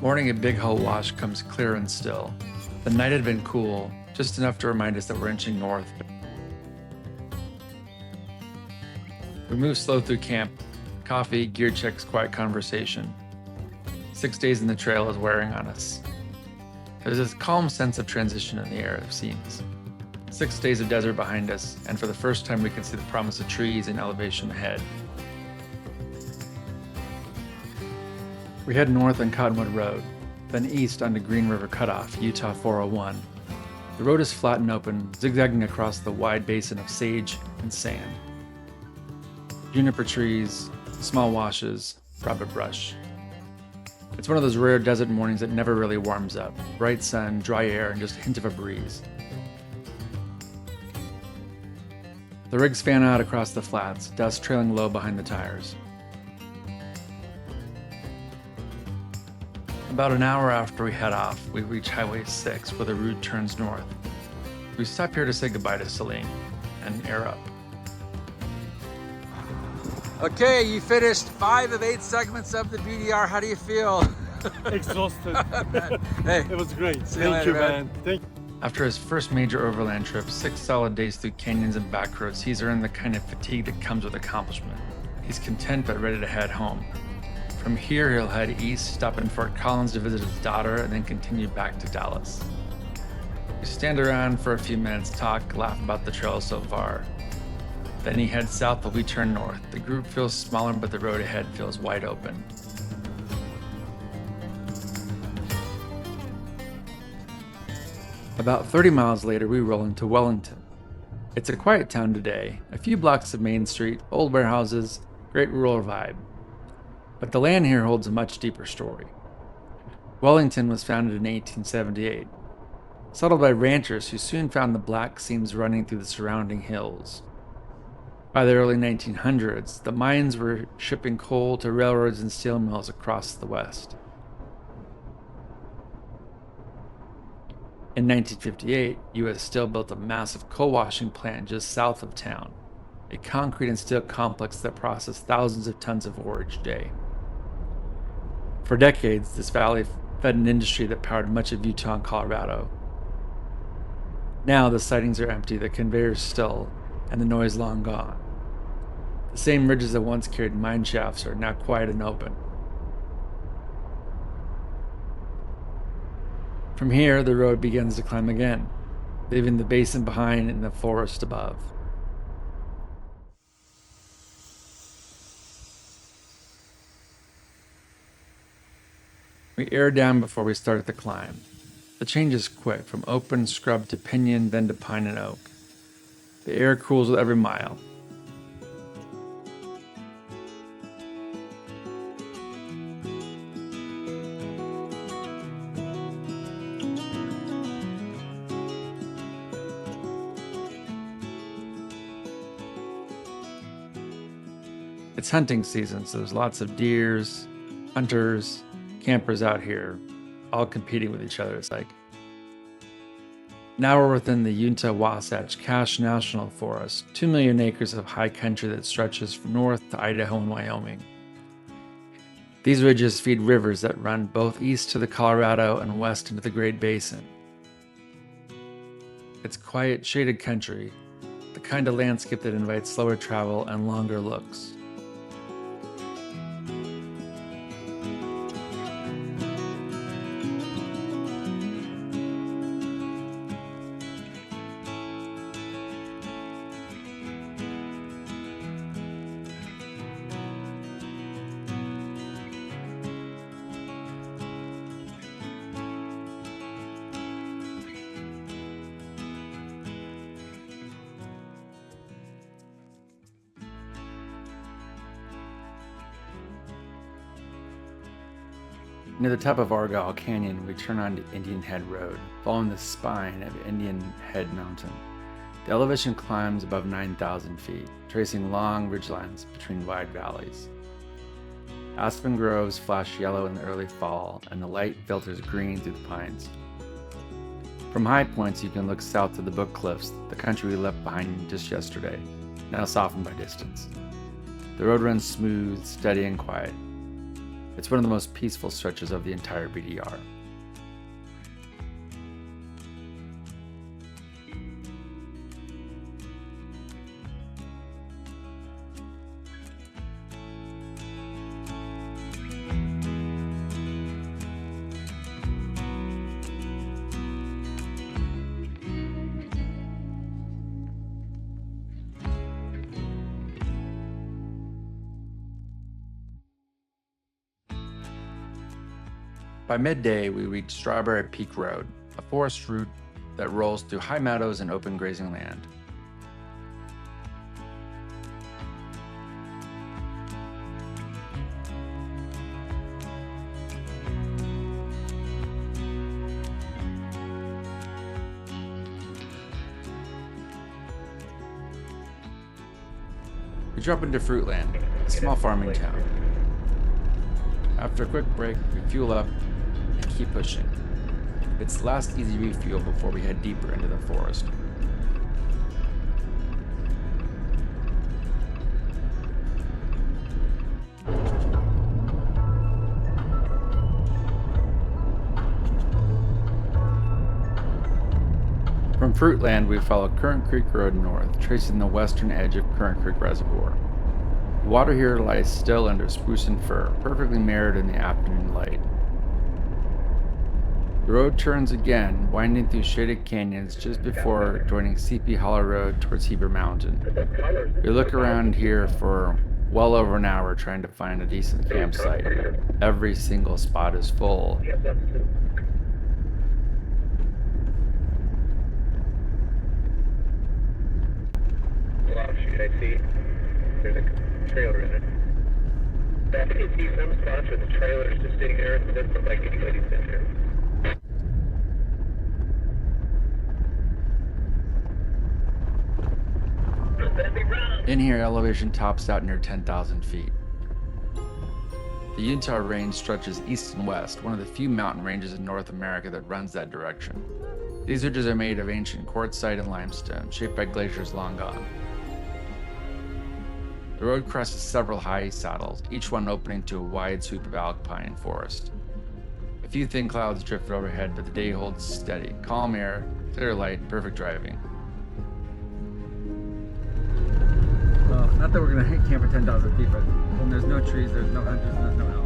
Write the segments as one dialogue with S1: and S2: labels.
S1: Morning at Big Hull Wash comes clear and still. The night had been cool, just enough to remind us that we're inching north. We move slow through camp. Coffee, gear checks, quiet conversation. 6 days in the trail is wearing on us. There's this calm sense of transition in the air, it seems. 6 days of desert behind us, and for the first time we can see the promise of trees and elevation ahead. We head north on Cottonwood Road, then east onto Green River Cutoff, Utah 401. The road is flat and open, zigzagging across the wide basin of sage and sand. Juniper trees, small washes, rabbit brush. It's one of those rare desert mornings that never really warms up. Bright sun, dry air, and just a hint of a breeze. The rigs fan out across the flats, dust trailing low behind the tires. About an hour after we head off, we reach Highway 6 where the route turns north. We stop here to say goodbye to Selim and air up. Okay, you finished 5 of 8 segments of the BDR. How do you feel?
S2: Exhausted.
S1: Hey,
S2: it was great.
S1: See you later, man.
S2: Thank you.
S1: After his first major overland trip, 6 solid days through canyons and back roads, he's earned the kind of fatigue that comes with accomplishment. He's content but ready to head home. From here, he'll head east, stop in Fort Collins to visit his daughter, and then continue back to Dallas. We stand around for a few minutes, talk, laugh about the trail so far. Then he heads south while we turn north. The group feels smaller, but the road ahead feels wide open. About 30 miles later, we roll into Wellington. It's a quiet town today, a few blocks of Main Street, old warehouses, great rural vibe. But the land here holds a much deeper story. Wellington was founded in 1878, settled by ranchers who soon found the black seams running through the surrounding hills. By the early 1900s, the mines were shipping coal to railroads and steel mills across the West. In 1958, U.S. Steel built a massive coal washing plant just south of town, a concrete and steel complex that processed thousands of tons of ore each day. For decades, this valley fed an industry that powered much of Utah and Colorado. Now the sidings are empty, the conveyors still, and the noise long gone. The same ridges that once carried mine shafts are now quiet and open. From here, the road begins to climb again, leaving the basin behind and the forest above. We air down before we start the climb. The change is quick, from open scrub to pinyon, then to pine and oak. The air cools with every mile. It's hunting season, so there's lots of deers, hunters, campers out here, all competing with each other, it's like. Now we're within the Uinta Wasatch Cache National Forest, 2 million acres of high country that stretches from north to Idaho and Wyoming. These ridges feed rivers that run both east to the Colorado and west into the Great Basin. It's quiet, shaded country, the kind of landscape that invites slower travel and longer looks. Near the top of Argyle Canyon, we turn onto Indian Head Road, following the spine of Indian Head Mountain. The elevation climbs above 9,000 feet, tracing long ridgelines between wide valleys. Aspen groves flash yellow in the early fall, and the light filters green through the pines. From high points, you can look south to the Book Cliffs, the country we left behind just yesterday, now softened by distance. The road runs smooth, steady, and quiet. It's one of the most peaceful stretches of the entire BDR. By midday, we reached Strawberry Peak Road, a forest route that rolls through high meadows and open grazing land. We drop into Fruitland, a small farming town. After a quick break, we fuel up and keep pushing. It's the last easy refuel before we head deeper into the forest. From Fruitland, we follow Currant Creek Road north, tracing the western edge of Currant Creek Reservoir. The water here lies still under spruce and fir, perfectly mirrored in the afternoon light. The road turns again, winding through shaded canyons just before joining Seepy Hollow Road towards Heber Mountain. We look around here for well over an hour trying to find a decent campsite. Every single spot is full.
S2: I see there's a trailer in it. I can see some spots where the trailer is just sitting there. It doesn't look like anybody's in there.
S1: In here, elevation tops out near 10,000 feet. The Utah range stretches east and west, one of the few mountain ranges in North America that runs that direction. These ridges are made of ancient quartzite and limestone, shaped by glaciers long gone. The road crosses several high saddles, each one opening to a wide sweep of alpine forest. A few thin clouds drift overhead, but the day holds steady. Calm air, clear light, perfect driving. Well, not that we're going to camp at 10,000 feet, but when there's no trees, there's no hunters, there's no owls.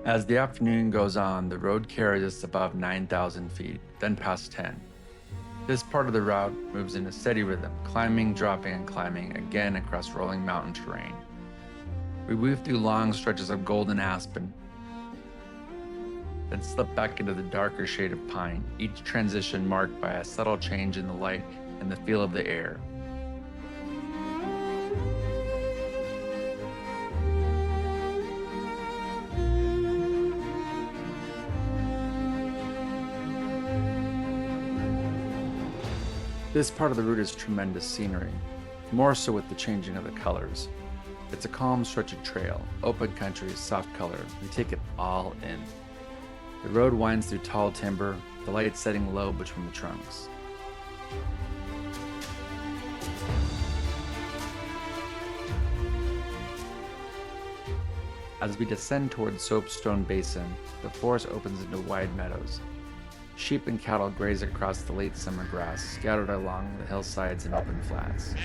S1: As the afternoon goes on, the road carries us above 9,000 feet, then past 10. This part of the route moves in a steady rhythm, climbing, dropping, and climbing again across rolling mountain terrain. We weave through long stretches of golden aspen, then slip back into the darker shade of pine, each transition marked by a subtle change in the light and the feel of the air. This part of the route is tremendous scenery, more so with the changing of the colors. It's a calm stretch of trail, open country, soft color. We take it all in. The road winds through tall timber, the light setting low between the trunks. As we descend towards Soapstone Basin, the forest opens into wide meadows. Sheep and cattle graze across the late summer grass, scattered along the hillsides and open flats.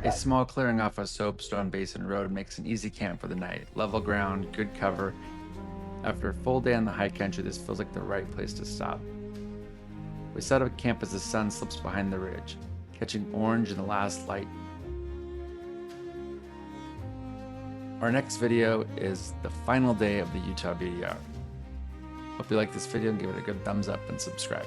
S1: A small clearing off a Soapstone Basin road makes an easy camp for the night. Level ground, good cover. After a full day on the high country, this feels like the right place to stop. We set up camp as the sun slips behind the ridge, catching orange in the last light. Our next video is the final day of the Utah BDR. Hope you like this video and give it a good thumbs up and subscribe.